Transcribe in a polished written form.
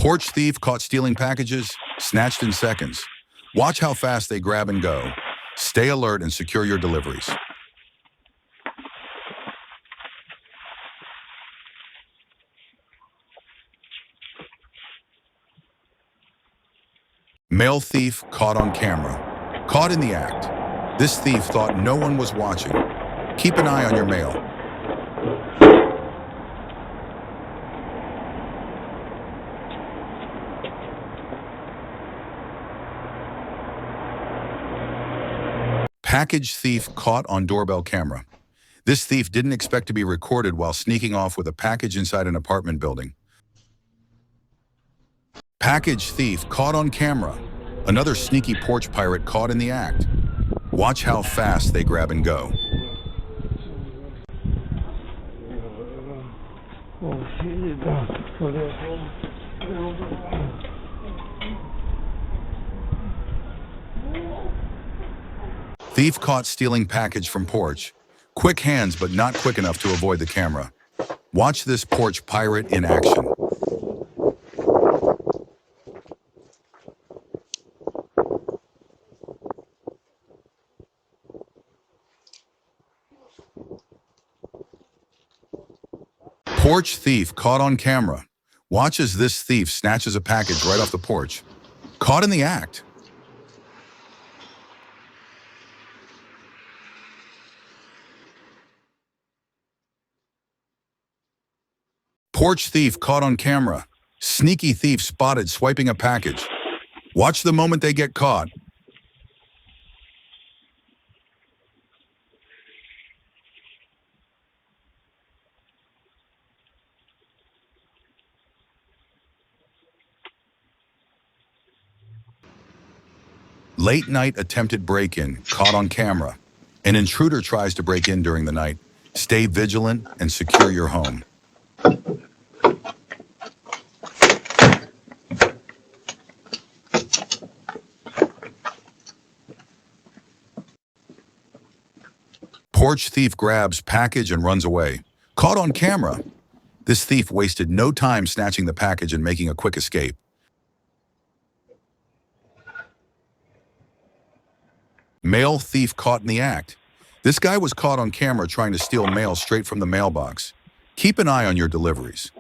Porch thief caught stealing packages, snatched in seconds. Watch how fast they grab and go. Stay alert and secure your deliveries. Mail thief caught on camera. Caught in the act. This thief thought no one was watching. Keep an eye on your mail. Package thief caught on doorbell camera. This thief didn't expect to be recorded while sneaking off with a package inside an apartment building. Package thief caught on camera. Another sneaky porch pirate caught in the act. Watch how fast they grab and go. Thief caught stealing package from Porch. Quick hands, but not quick enough to avoid the camera. Watch this porch pirate in action. Porch thief caught on camera. Watch as this thief snatches a package right off the porch. Caught in the act. Porch thief caught on camera. Sneaky thief spotted swiping a package. Watch the moment they get caught. Late night attempted break-in, caught on camera. An intruder tries to break in during the night. Stay vigilant and secure your home. Porch thief grabs package and runs away. Caught on camera. This thief wasted no time snatching the package and making a quick escape. Mail thief caught in the act. This guy was caught on camera trying to steal mail straight from the mailbox. Keep an eye on your deliveries.